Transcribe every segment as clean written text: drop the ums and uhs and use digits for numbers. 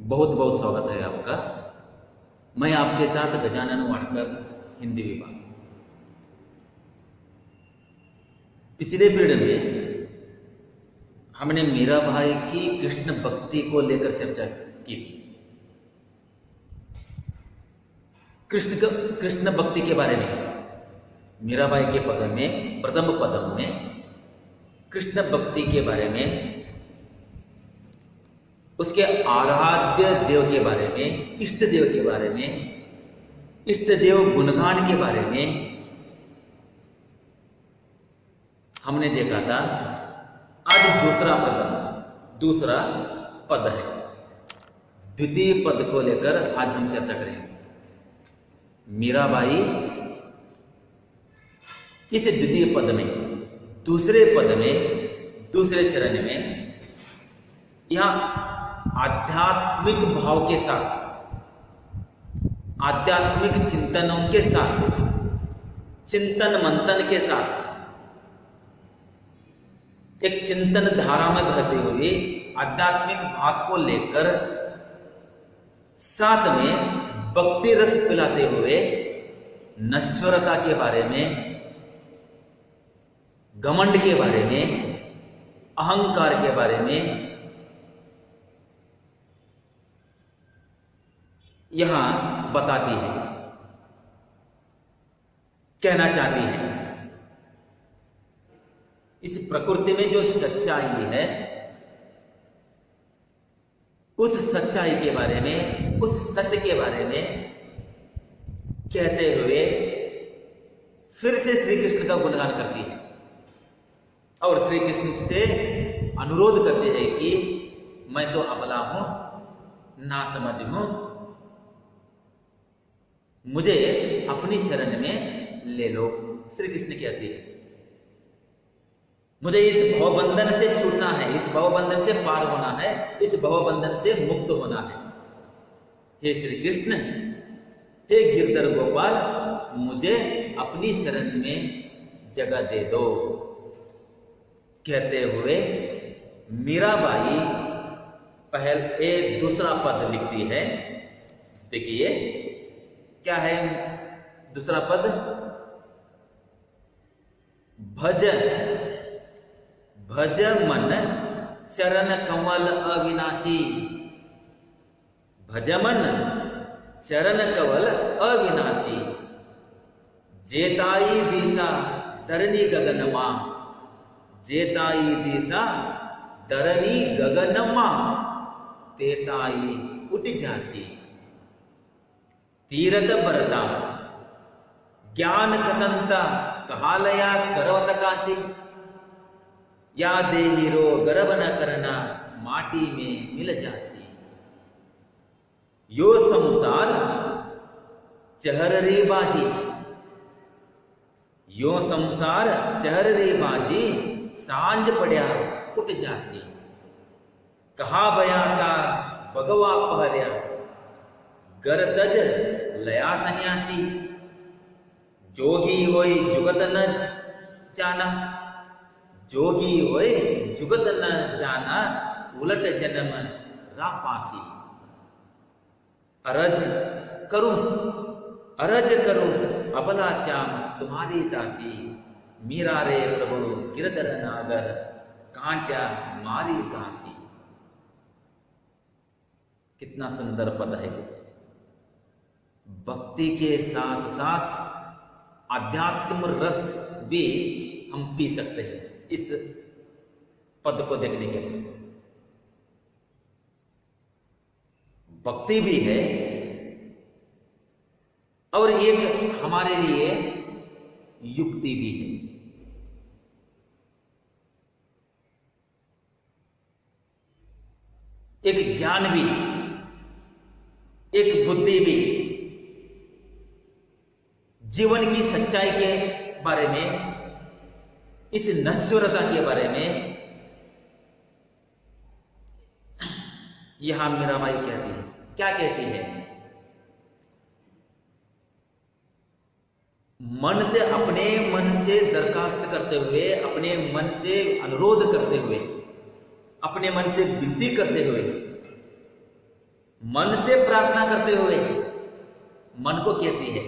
बहुत बहुत स्वागत है आपका। मैं आपके साथ गजानन वाडकर, हिंदी विभाग। पिछले पीरियड में हमने मीराबाई की कृष्ण भक्ति को लेकर चर्चा की थी। कृष्ण भक्ति के बारे में मीराबाई के पद में, प्रथम पद में कृष्ण भक्ति के बारे में, उसके आराध्य देव के बारे में, इष्ट देव के बारे में, इष्ट देव गुणगान के बारे में हमने देखा था। आज दूसरा पद है। द्वितीय पद को लेकर आज हम चर्चा करेंगे। मीराबाई इस द्वितीय पद में, दूसरे पद में, दूसरे चरण में यहां आध्यात्मिक भाव के साथ, आध्यात्मिक चिंतनों के साथ, चिंतन मंथन के साथ, एक चिंतन धारा में बहते हुए आध्यात्मिक बात को लेकर साथ में भक्ति रस पिलाते हुए नश्वरता के बारे में, घमंड के बारे में, अहंकार के बारे में यहां बताती है, कहना चाहती है। इस प्रकृति में जो सच्चाई है, उस सच्चाई के बारे में, उस सत्य के बारे में कहते हुए फिर से श्री कृष्ण का गुणगान करती है और श्री कृष्ण से अनुरोध करती है कि मैं तो अबला हूं, ना समझ हूं, मुझे अपनी शरण में ले लो। श्री कृष्ण कहती है मुझे इस भवबंधन से छूटना है, इस भवबंधन से पार होना है, इस भवबंधन से मुक्त होना है। हे श्री कृष्ण, हे गिरधर गोपाल, मुझे अपनी शरण में जगह दे दो। कहते हुए मीराबाई पहले दूसरा पद लिखती है। देखिए क्या है दूसरा पद? भज भज मन चरण कमल अविनाशी। भज मन चरण कमल अविनाशी। जेताई दिशा धरनी गगनमा। जेताई दिशा धरनी गगनमा। तेताई उठ जासी। तीरथ भरता ज्ञान कथंता कहालया करवत काशी। या देही रो गर्भ न करना माटी में मिल जासी। यो संसार चहर रे बाजी। यो संसार चहर रे बाजी। सांझ पड़या उठ जासी। कहा बया का भगवा पहरिया। गर तज लया सन्यासी। जोगी होई जुगत न जाना। जोगी होए जुगत न जाना। उलट जन्म रापासी। अरज करूस अबला श्याम तुम्हारी दासी। मीरा रे प्रभु गिरधर नागर। कांट्या मारी दासी। कितना सुंदर पद है। भक्ति के साथ साथ आध्यात्म रस भी हम पी सकते हैं इस पद को देखने के बाद। भक्ति भी है और एक हमारे लिए युक्ति भी है। एक ज्ञान भी, एक बुद्धि भी। जीवन की सच्चाई के बारे में, इस नश्वरता के बारे में यहां मीराबाई कहती है। क्या कहती है? मन से, अपने मन से दरखास्त करते हुए, अपने मन से अनुरोध करते हुए, अपने मन से विनती करते हुए मन से प्रार्थना करते हुए मन को कहती है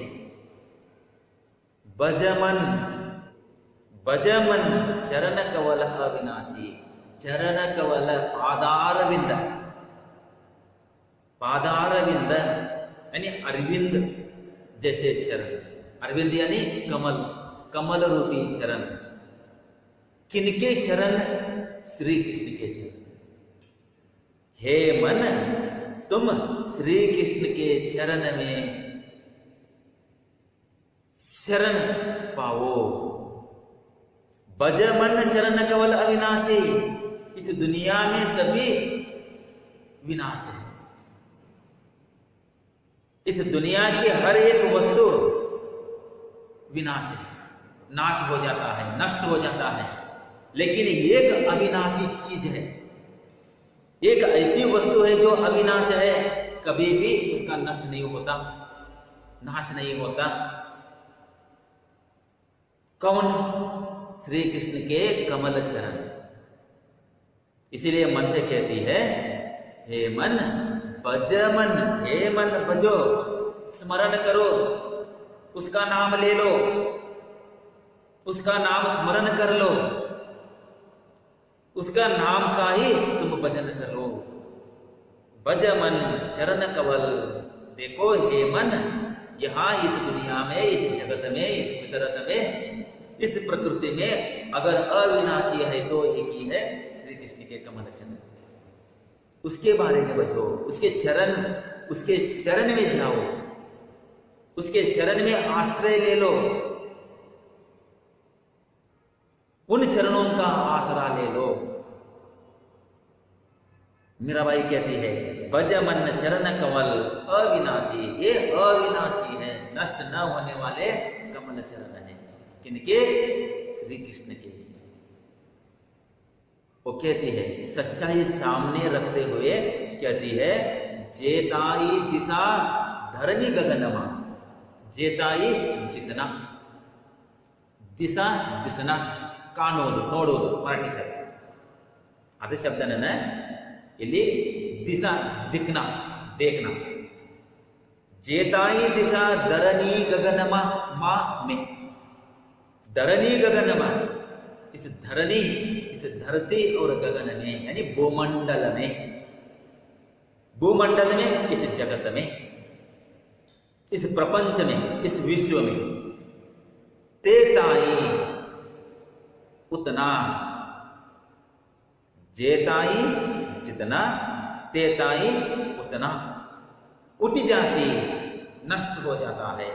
भजमन भजमन चरण कवल अविनाशी, चरण कवल पादारविंद, पादारविंद यानी अरविंद जैसे चरण, अरविंद यानी कमल, कमल रूपी चरण। किनके चरण? श्री कृष्ण के चरण। हे मन, तुम श्री कृष्ण के चरण में शरण पाओ। भज मन चरण कवल अविनाशी, इस दुनिया में सभी विनाश है। इस दुनिया की हर एक वस्तु विनाश है, नाश हो जाता है, नष्ट हो जाता है, लेकिन एक अविनाशी चीज है, एक ऐसी वस्तु है जो अविनाश है, कभी भी उसका नष्ट नहीं होता, नाश नहीं होता। कौन? श्री कृष्ण के कमल चरण। इसीलिए मन से कहती है हे मन भज मन, हे मन भजो, स्मरण करो, उसका नाम ले लो, उसका नाम स्मरण कर लो, उसका नाम का ही तुम भजन करो। भज मन चरण कवल। देखो हे मन, यहां इस दुनिया में, इस जगत में, इस फितरत में, इस प्रकृति में अगर अविनाशी है तो एक ही है श्री कृष्ण के कमल चरण। उसके बारे में बचो, उसके चरण, उसके शरण में जाओ, उसके शरण में आश्रय ले लो, उन चरणों का आसरा ले लो। मीराबाई कहती है भज मन चरण कमल अविनाशी, ये अविनाशी है, नष्ट न होने वाले कमल चरण है। किनके? श्री कृष्ण के। वो कहती है, सच्चाई सामने रखते हुए कहती है जेताई दिशा धरनी गगनमा, जेताई जितना, दिशा दिसना, ಕಾಣೋದು ನೋಡೋದು ಮರಾಠಿ ಶಬ್ದ, ಅದೇ ಶಬ್ದನೇ ಇಲ್ಲಿ ದಿಶಾ ದಿಕ್ನ देखना। जेताई दिशा धरनी गगनमा मा में, धरनी गगनमा, इस धरनी, इस धरती और गगन में यानी भूमंडल में, भूमंडल में, इस जगत में, इस प्रपंच में, इस विश्व में, तेताई उतना, जेताई जितना, तेताई उतना, उठ जासी नष्ट हो जाता है,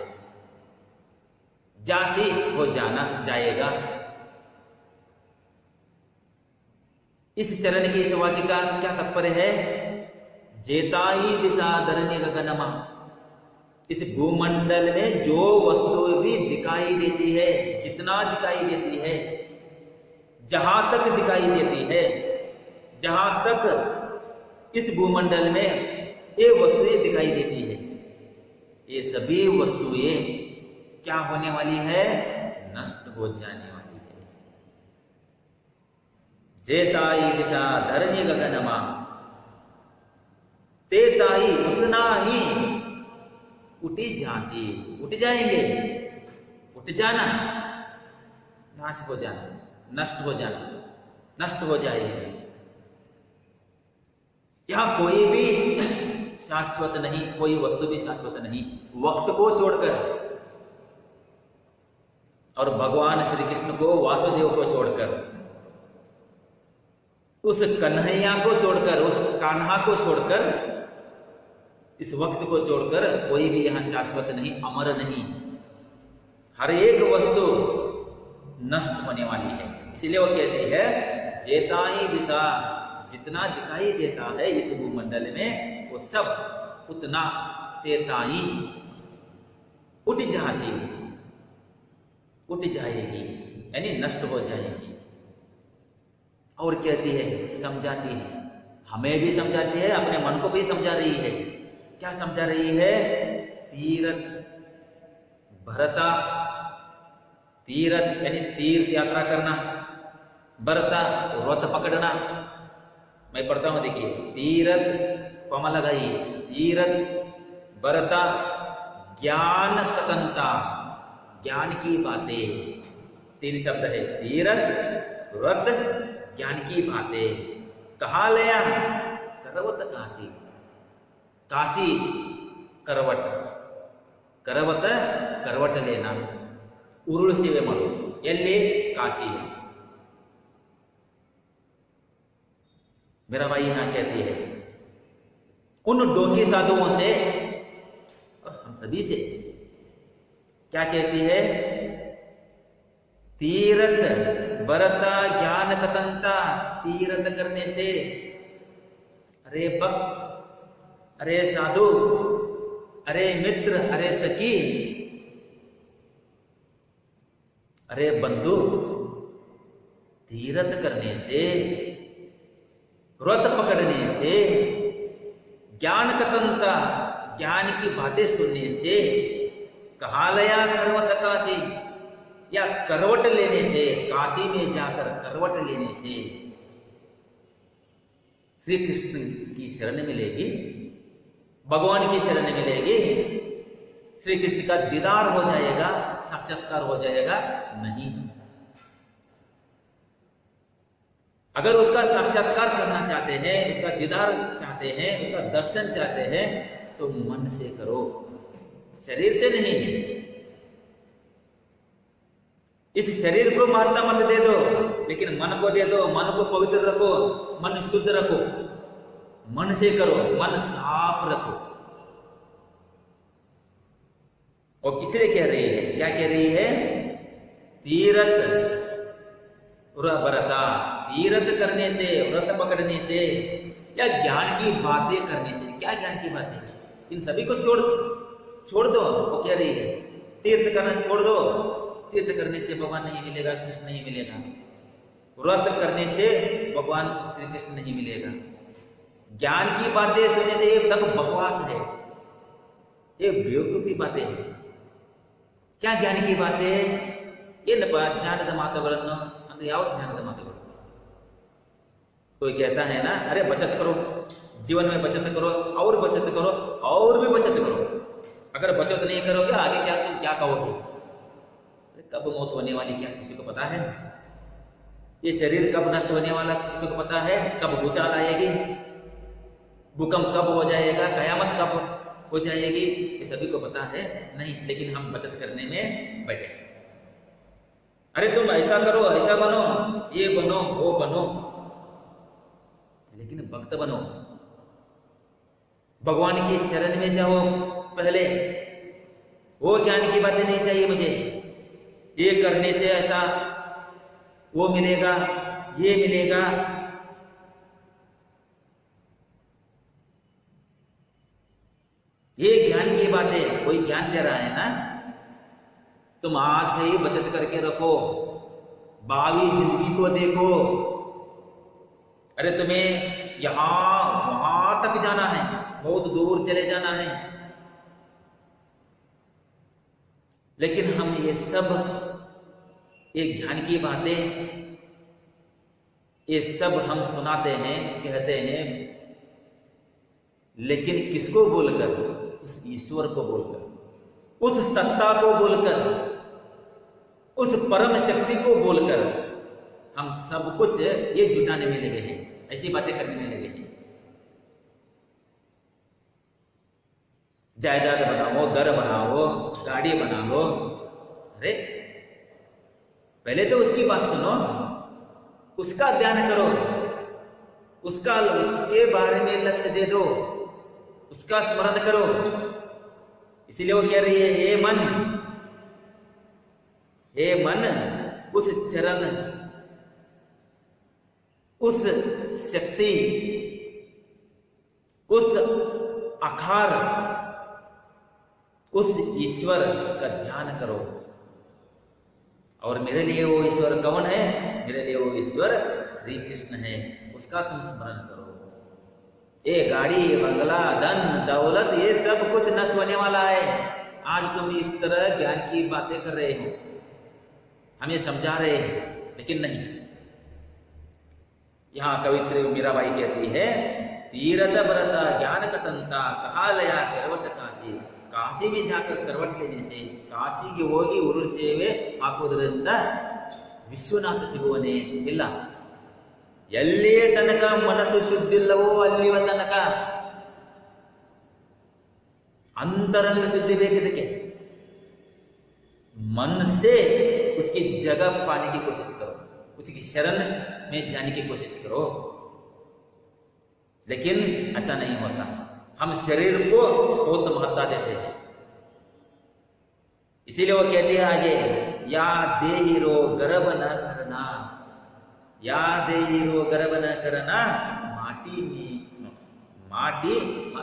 जासी हो जाना, जाएगा। इस चरण की, इस वाक्य का क्या तात्पर्य है? जेताई दिशा धरनी गगनमा, इस भूमंडल में जो वस्तु भी दिखाई देती है, जितना दिखाई देती है, जहां तक दिखाई देती है, जहां तक इस भूमंडल में ये वस्तुएं दिखाई देती है, ये सभी वस्तुएं क्या होने वाली है? नष्ट हो जाने वाली है। जेताई दिशा धरनी गगनमा, तेताई उतना ही उठी झांसी, उठ जाएंगे, उठ जाना, नाश हो जाना, नष्ट हो जाना, नष्ट हो जाएगी। यहां कोई भी शाश्वत नहीं, कोई वस्तु भी शाश्वत नहीं, वक्त को छोड़कर और भगवान श्री कृष्ण को, वासुदेव को छोड़कर, उस कन्हैया को छोड़कर, उस कान्हा को छोड़कर, इस वक्त को छोड़कर कोई भी यहां शाश्वत नहीं, अमर नहीं। हर एक वस्तु नष्ट होने वाली है। इसलिए वो कहती है जेताई दिशा, जितना दिखाई देता है इस भूमंडल में वो सब उतना तेताई उठ जासी, उठ जाएगी यानी नष्ट हो जाएगी। और कहती है, समझाती है, हमें भी समझाती है, अपने मन को भी समझा रही है। क्या समझा रही है? तीर्थ भरता, तीर्थ यानी तीर्थ यात्रा करना, भरता व्रत पकड़ना, मैं पढ़ता हूं, देखिए। तीरथ, कॉमा लगाइए, तीरथ बरता ज्ञान कतनता, ज्ञान की बातें, 3 शब्द है, तीरथ व्रत ज्ञान की बातें। कहा लया, करवत काशी, काशी करवट, करवत करवट लेना, उरुल सेवे मारो, एल्ले काशी। मेरा भाई यहां कहती है उन डोंगी साधुओं से और हम सभी से, क्या कहती है? तीरथ बरता ज्ञान कतनता, तीरथ करने से, अरे भक्त, अरे साधु, अरे मित्र, अरे सखी, अरे बंधु, तीरथ करने से, व्रत पकड़ने से, ज्ञान कतनता, ज्ञान की बातें सुनने से, कहालया करवत काशी, या करवट लेने से, काशी में जाकर करवट लेने से श्री कृष्ण की शरण मिलेगी, भगवान की शरण मिलेगी, श्री कृष्ण का दीदार हो जाएगा, साक्षात्कार हो जाएगा? नहीं। अगर उसका साक्षात्कार करना चाहते हैं, उसका दीदार चाहते हैं, उसका दर्शन चाहते हैं, तो मन से करो, शरीर से नहीं। इस शरीर को महत्ता मत दे दो, लेकिन मन को दे दो, मन को पवित्र रखो, मन शुद्ध रखो, मन से करो, मन साफ रखो। और इसलिए कह रही है, क्या कह रही है? तीरथ बरता, तीरथ करने से, व्रत पकड़ने से, या ज्ञान की बातें करने से। क्या ज्ञान की बातें? इन सभी को छोड़ दो। वो कह रही है तीर्थ करना छोड़ दो, तीर्थ करने से भगवान नहीं मिलेगा, कृष्ण नहीं मिलेगा। व्रत करने से भगवान श्री कृष्ण नहीं मिलेगा। ज्ञान की बातें सुनने से ये सब बकवास है, ये बेवकूफी बातें हैं। क्या ज्ञान की बातें? ಏನಪ್ಪ ಜ್ಞಾನದ ಮಾತುಗಳನ್ನು ಅಂದ್ರೆ ಯಾವ ಜ್ಞಾನದ ಮಾತುಗಳು? कोई कहता है ना, अरे बचत करो, जीवन में बचत करो, और बचत करो, और भी बचत करो। अगर बचत नहीं करोगे आगे क्या, तुम क्या कहोगे? कब मौत होने वाली क्या किसी को पता है? ये शरीर कब नष्ट होने वाला किसी को पता है? कब भूचाल आएगी, भूकंप कब हो जाएगा, कयामत कब हो जाएगी, ये सभी को पता है? नहीं। लेकिन हम बचत करने में बैठे। अरे तुम ऐसा करो, ऐसा बनो, ये बनो, वो बनो, लेकिन भक्त बनो, भगवान की शरण में जाओ पहले। वो ज्ञान की बातें नहीं चाहिए मुझे, ये करने से ऐसा वो मिलेगा, ये मिलेगा। ये ज्ञान की बातें कोई ज्ञान दे रहा है ना, तुम आज से ही बचत करके रखो, भावी जिंदगी को देखो। अरे तुम्हें यहां वहां तक जाना है, बहुत दूर चले जाना है, लेकिन हम ये सब, ये ज्ञान की बातें, ये सब हम सुनाते हैं, कहते हैं, लेकिन किसको बोलकर? उस ईश्वर को बोलकर, उस सत्ता को बोलकर, उस परम शक्ति को बोलकर हम सब कुछ ये जुटाने में लगे हैं, ऐसी बातें करने में लगे हैं। जायदाद बनाओ, घर बनाओ, गाड़ी बनाओ। अरे पहले तो उसकी बात सुनो, उसका ध्यान करो, उसके बारे में लक्ष्य दे दो, उसका स्मरण करो। इसीलिए वो कह रही है, हे मन, उस चरण, उस शक्ति, उस आकार, उस ईश्वर का ध्यान करो। और मेरे लिए वो ईश्वर कौन है? मेरे लिए वो ईश्वर श्री कृष्ण है, उसका तुम स्मरण करो। ये गाड़ी, बंगला, धन दौलत, ये सब कुछ नष्ट होने वाला है। आज तुम इस तरह ज्ञान की बातें कर रहे हो, हमें समझा रहे हैं, लेकिन नहीं, यहाँ कवित्री मीराबाई कहती है, तीरथ भरता ज्ञान कतंता कहा लया करवट काशी। काशी में जाकर करवट लेने से, ಕಾಶಿಗೆ ಹೋಗಿ ಉರುಳು ಸೇವೆ ಹಾಕೋದ್ರಿಂದ ವಿಶ್ವನಾಥ ಸಿಗುವನೇ ಇಲ್ಲ. ಎಲ್ಲಿಯ ತನಕ ಮನಸ್ಸು ಶುದ್ಧಿಲ್ಲವೋ ಅಲ್ಲಿವ ತನಕ अंतरंग शुद्धि देखिए, मन से उसकी जगह पाने की कोशिश करो, उसकी शरण में जाने की कोशिश करो, लेकिन ऐसा नहीं होता। हम शरीर को बहुत महत्व देते हैं, इसीलिए वो कहते हैं आगे, या देहि रो गर्भ न करना, या देहि रो गर्भ न करना, माटी में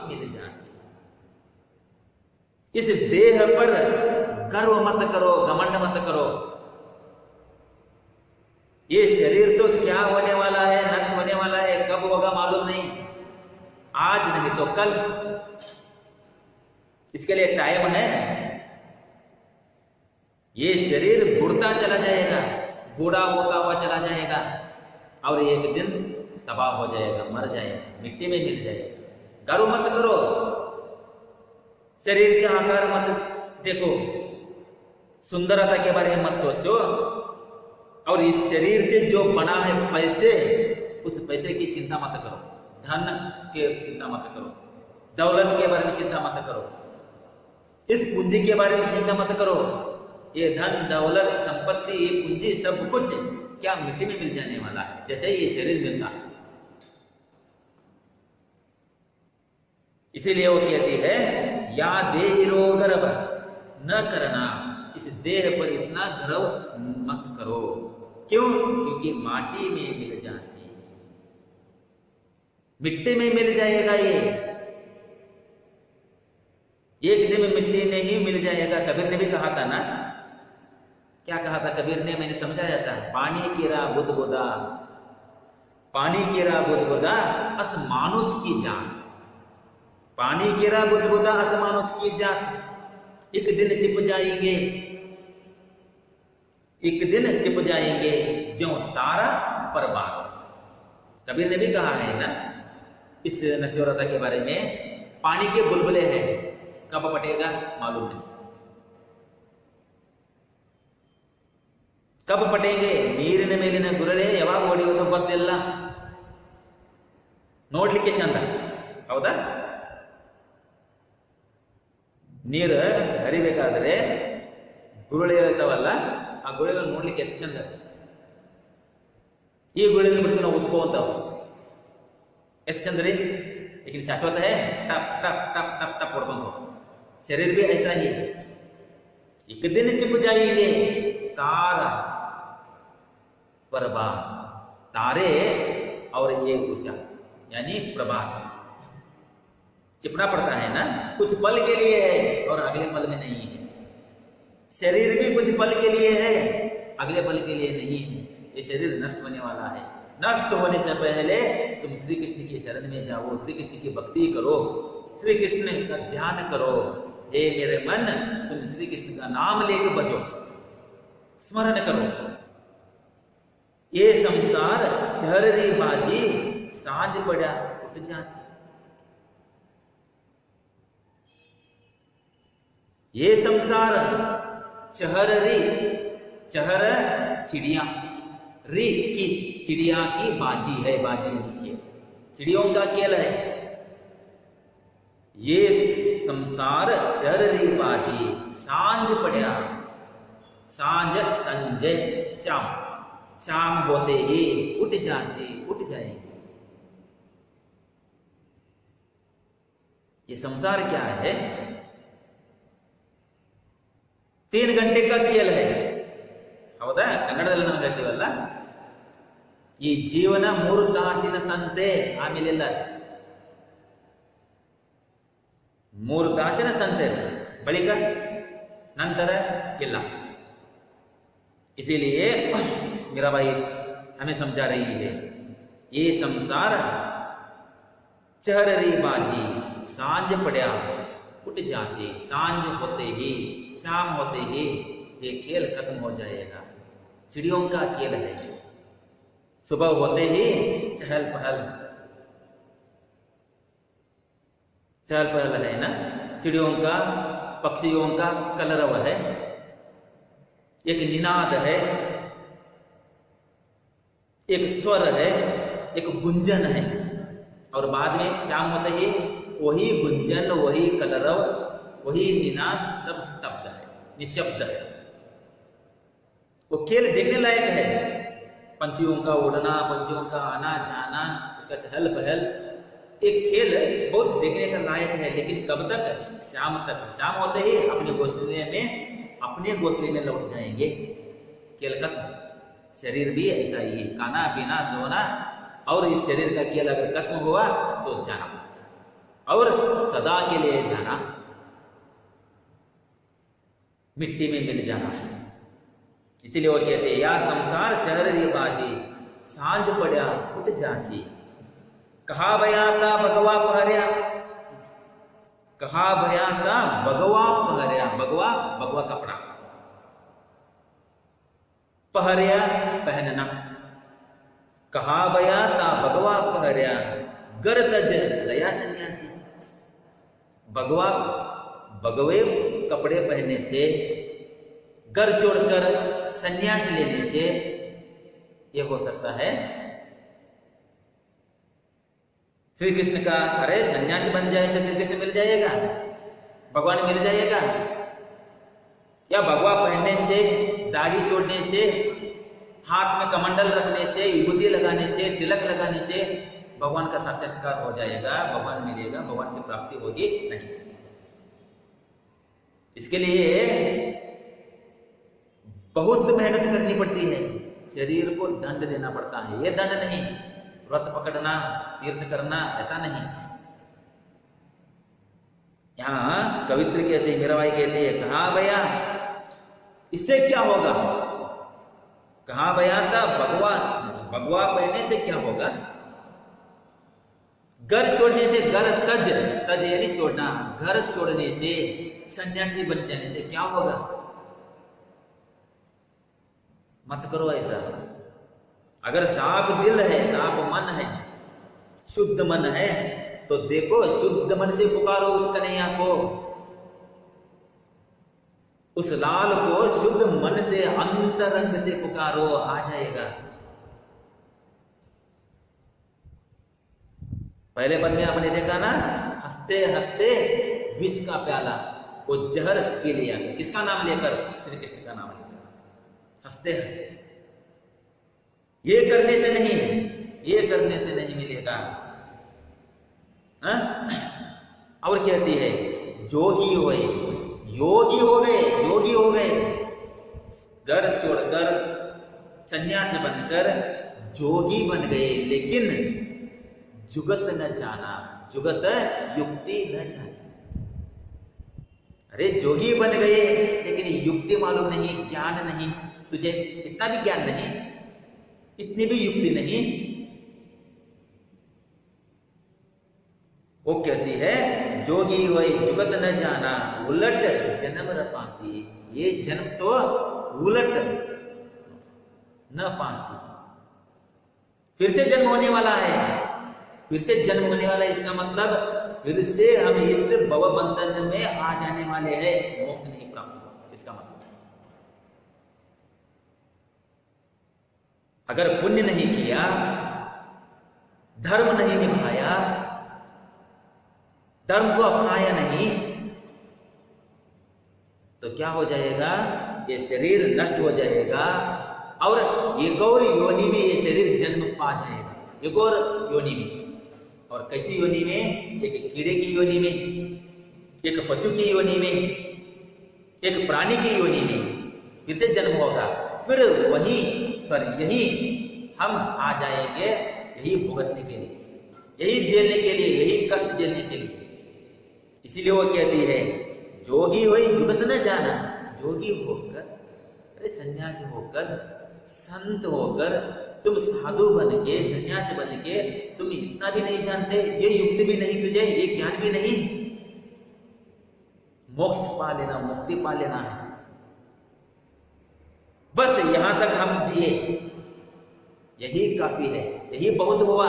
मिल जाए। इस देह पर गर्व मत करो, घमंड मत करो। ये शरीर तो क्या होने वाला है, नष्ट होने वाला है, कब होगा मालूम नहीं, आज नहीं तो कल, इसके लिए टाइम है। ये शरीर बुढ़ता चला जाएगा, बूढ़ा होता हुआ चला जाएगा और एक दिन तबाह हो जाएगा, मर जाएगा, मिट्टी में मिल जाएगा। गर्व मत करो, शरीर के आकार मत देखो, सुंदरता के बारे में मत सोचो, और इस शरीर से जो बना है पैसे, उस पैसे की चिंता मत करो, धन के चिंता मत करो, दौलत के बारे में चिंता मत करो, इस पूंजी के बारे में चिंता मत करो। ये धन दौलत संपत्ति ये पूंजी सब कुछ क्या मिट्टी में मिल जाने वाला है, जैसे ये शरीर मिलता है। इसीलिए वो कहती है, या देहि रो गर्व न करना, इस देह पर इतना गर्व मत करो। क्यों? क्योंकि माटी में मिल जाती, मिट्टी में मिल जाएगा। ये एक दिन में मिट्टी नहीं मिल जाएगा। कबीर ने भी कहा था ना, क्या कहा था कबीर ने, मैंने समझाया था, पानी केरा बुध बुदा, पानी केरा बुध बुदा अस मानुष की जान, पानी केरा बुध बुदा अस मानुष की जान। एक दिन छिप जाएंगे, एक दिन छिप जाएंगे ज्यों तारा परबार। कबीर ने भी कहा है ना इस नश्वरता के बारे में, पानी के बुलबुले हैं, कब फटेगा मालूम नहीं, कब फटेंगे। ನೀರಿನ ಮೇಲಿನ ಗುರಳೆ ಯಾವಾಗ ಹೊಡೆಯುವುದು ಗೊತ್ತಿಲ್ಲ, ನೋಡ್ಲಿಕ್ಕೆ ಚಂದ ಹೌದಾ? ನೀರು ಹರಿಬೇಕಾದ್ರೆ ಗುರುಳೆ ಇರ್ತಾವಲ್ಲ, ಆ ಗುಳೆಗಳು ನೋಡ್ಲಿಕ್ಕೆ ಎಷ್ಟು ಚಂದ. ಈ ಗುಳೆನ ಬಿಡ್ತು ನಾವು ಉದ್ಕೋವಂತಾವು, ಎಷ್ಟು ಚಂದ ರೀ, लेकिन शाश्वत है, टप टप टप टप टप पड़ता। शरीर भी ऐसा ही, एक दिन छिप जाएंगे तारा प्रभात, तारे और ये उषा यानी प्रभात, छिपना पड़ता है ना, कुछ पल के लिए है और अगले पल में नहीं है। शरीर भी कुछ पल के लिए है, अगले पल के लिए नहीं है। ये शरीर नष्ट होने वाला है, नष्ट होने से पहले तुम श्री कृष्ण की शरण में जाओ, श्री कृष्ण की भक्ति करो, श्री कृष्ण का ध्यान करो। हे मेरे मन, तुम श्री कृष्ण का नाम लेकर बचो, स्मरण करो। ये संसार चहर री बाजी, सांझ पड़ा उठ जासी। ये संसार चहर री, चहर चिड़िया, री की चिड़िया की बाजी है, बाजी नहीं, चिड़ियों का खेल है। ये संसार चर री बाजी, सांझ पड़ा, सांझ संजय शाम, शाम होते ही उठ जासी, उठ जाएंगे। ये संसार क्या है? 3 घंटे का खेल है, ಹೌದಾ? ಕನ್ನಡದಲ್ಲಿ ನಾವು ಹೇಳ್ತೀವಲ್ಲ, ಈ ಜೀವನ 3 ತಾಸಿನ ಸಂತೆ, ಆಮೇಲೆಲ್ಲ 3 ತಾಸಿನ ಸಂತೆ, ಬಳಿಕ ನಂತರ ಇಲ್ಲ। इसीलिए मीराबाई हमें समझा रही है, ये संसार चहर रही बाजी, सांझ पड़ा उठ जाती, सांझ होते ही शाम होते ही ये खेल खत्म हो जाएगा। चिड़ियों का खेल है, सुबह होते ही चहल पहल है ना, चिड़ियों का, पक्षियों का कलरव है, एक निनाद है, एक स्वर है, एक गुंजन है, और बाद में शाम होते ही वही गुंजन, वही कलरव, वही निनाद सब स्तब्ध है, निशब्द है। वो खेल देखने लायक है, पंछियों का उड़ना, पंछियों का आना जाना, उसका चहल पहल, एक खेल बहुत देखने का लायक है। लेकिन कब तक? शाम तक। शाम होते ही अपने घोंसले में लौट जाएंगे। खेल खत्म। शरीर भी ऐसा ही है, खाना पीना सोना, और इस शरीर का खेल अगर खत्म हुआ तो जाना, और सदा के लिए जाना, मिट्टी में मिल जाना है। इसलिए वो कहते हैं, या संसार चहर रे बाजी, सांझ पड़ा उठ जाची, कहा भया था भगवा पहरिया, कहा भया था भगवा पहरिया, भगवा कपड़ा, पहरिया पहनना, कहा भया था भगवा पहरिया, गर तज लया सन्यासी। भगवे कपड़े पहनने से, घर छोड़कर संन्यास लेने से यह हो सकता है। श्री कृष्ण का, अरे संन्यास बन जाए से श्री कृष्ण मिल जाएगा, भगवान मिल जाएगा? या भगवा पहनने से, दाढ़ी जोड़ने से, हाथ में कमंडल रखने से, विभूति लगाने से, तिलक लगाने से भगवान का साक्षात्कार हो जाएगा, भगवान मिलेगा, भगवान की प्राप्ति होगी? नहीं। इसके लिए बहुत मेहनत करनी पड़ती है, शरीर को दंड देना पड़ता है। ये दंड नहीं, व्रत पकड़ना, तीर्थ करना, ऐसा नहीं। यहां कवित्र कहते हैं, मीराबाई कहते हैं, कहा भैया इससे क्या होगा? कहा भैया था भगवा पहनने से क्या होगा? घर छोड़ने से, घर तज यानी छोड़ना, घर छोड़ने से, सन्यासी बन जाने से क्या होगा? मत करो ऐसा। अगर साफ दिल है, साफ मन है, शुद्ध मन है, तो देखो शुद्ध मन से पुकारो उस कन्हैया को, उस लाल को शुद्ध मन से, अंतरंग से पुकारो, आ जाएगा। पहले पद में आपने देखा ना, हंसते हंसते विष का प्याला, वो जहर पी लिया। किसका नाम लेकर? श्री कृष्ण का नाम लेकर, हंसते हंसते। ये करने से नहीं मिलेगा। और कहती है, जोगी होए, योगी हो गए, घर छोड़कर सन्यास बनकर जोगी बन गए, लेकिन जुगत न जाना, जुगत युक्ति न जानी। अरे जोगी बन गए, लेकिन युक्ति मालूम नहीं, ज्ञान नहीं, तुझे इतना भी ज्ञान नहीं, इतनी भी युक्ति नहीं। वो कहती है, जोगी होए जुगत न जाना, उलट जन्म र पांसी। ये जन्म तो उलट न पांसी, फिर से जन्म होने वाला है, फिर से जन्म होने वाला है। इसका मतलब फिर से हम इस भव बंधन में आ जाने वाले हैं, मोक्ष नहीं प्राप्त होगा। इसका मतलब अगर पुण्य नहीं किया, धर्म नहीं निभाया, धर्म को अपनाया नहीं, तो क्या हो जाएगा? ये शरीर नष्ट हो जाएगा, और एक और योनि में ये शरीर जन्म पा जाएगा, एक और योनि में। और कैसी योनि में? एक कीड़े की योनि में, एक पशु की योनि में, एक प्राणी की योनि में फिर से जन्म होगा। फिर यही हम आ जाएंगे, यही भुगतने के लिए, यही झेलने के लिए, यही कष्ट झेलने के लिए। इसीलिए वो कहती है, जोगी होई जुगत न जाना। जोगी होकर, अरे सन्यासी होकर, संत होकर, तुम साधु बन के, सन्यासी बन के तुम इतना भी नहीं जानते, ये युक्ति भी नहीं तुझे, ये ज्ञान भी नहीं, मोक्ष पा लेना, मुक्ति पा लेना है। बस यहां तक हम जिए, यही काफी है, यही बहुत हुआ।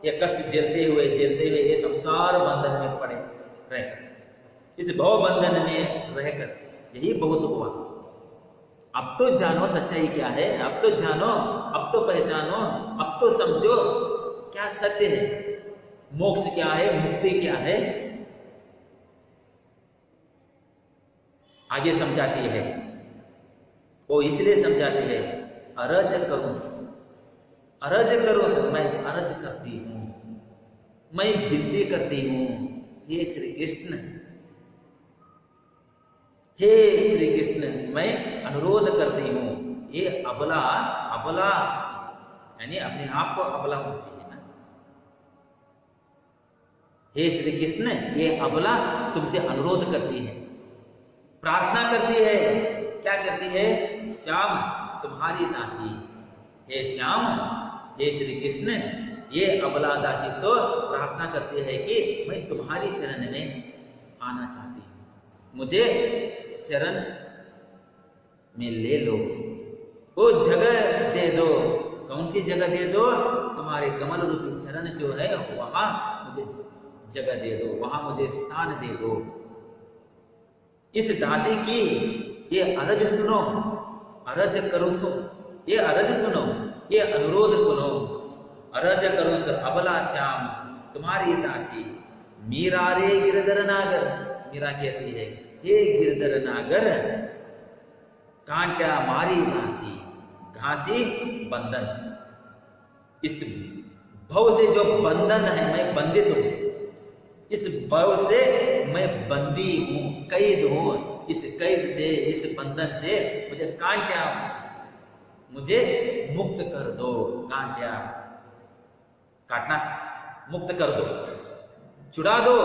ये कष्ट झेलते हुए ये संसार बंधन में पड़े रहकर, इस भव बंधन में रहकर यही बहुत हुआ। अब तो जानो सच्चाई क्या है, अब तो जानो, अब तो पहचानो, अब तो समझो क्या सत्य है, मोक्ष क्या है, मुक्ति क्या है। आगे समझाती है, वो इसलिए समझाती है, अरज करूं, मैं अरज करती हूं, मैं विनती करती हूं, हे श्री कृष्ण, हे श्री कृष्ण, मैं अनुरोध करती हूं। ये अबला यानी अपने आप को अबला बोलती है ना। हे श्री कृष्ण, ये अबला तुमसे अनुरोध करती है, प्रार्थना करती है। क्या करती है? श्याम तुम्हारी दासी, हे श्याम, हे श्री कृष्ण, ये अबला दासी तो प्रार्थना करती है कि मैं तुम्हारी शरण में आना चाहती हूं, मुझे शरण में ले लो, वो जगह दे दो। कौन सी जगह दे दो? तुम्हारे कमल रूपी चरण जो है वहां मुझे जगह दे दो, वहां मुझे स्थान दे दो। इस दासी की ये अरज सुनो, अरज करो सो, ये अरज सुनो, ये अनुरोध सुनो। अरज करो सो अबला श्याम तुम्हारी दासी, मीरा रे गिरधर नागर। मीरा कहती है, हे गिरधर नागर, कांटा मारी घासी, घासी बंधन। इस भव से जो बंधन है, मैं बंधित हूं, इस भव से मैं बंदी हूं, कैद हूं। इस कैद से, इस बंधन से मुझे कांटा, मुझे मुक्त कर दो। कांटा काटना, मुक्त कर दो, छुड़ा दो।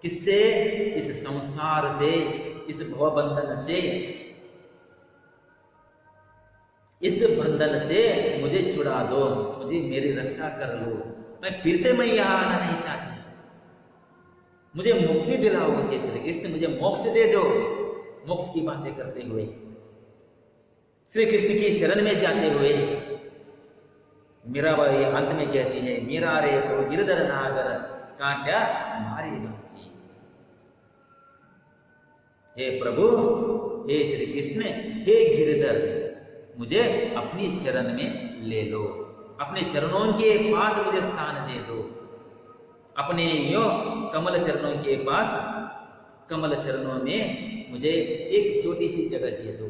किससे? इस संसार से, इस भव बंधन से, इस बंधन से मुझे छुड़ा दो, मुझे मेरी रक्षा कर लो। मैं फिर से मैं यहां आना नहीं चाहती, मुझे मुक्ति दिलाओगे हे श्री कृष्ण, मुझे मोक्ष दे दो। मोक्ष की बातें करते हुए, श्री कृष्ण की शरण में जाते हुए मीराबाई अंत में कहती है, मीरा रे तो गिरधर नागर, कांटा मारी घासी। हे प्रभु, हे श्री कृष्ण, हे गिरधर, मुझे अपनी शरण में ले लो, अपने चरणों के पास मुझे स्थान दे दो। अपने यो कमल चरणों के पास, कमल चरणों में मुझे एक छोटी सी जगह दे दो।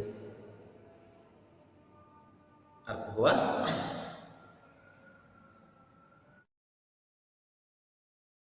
अर्थ हुआ?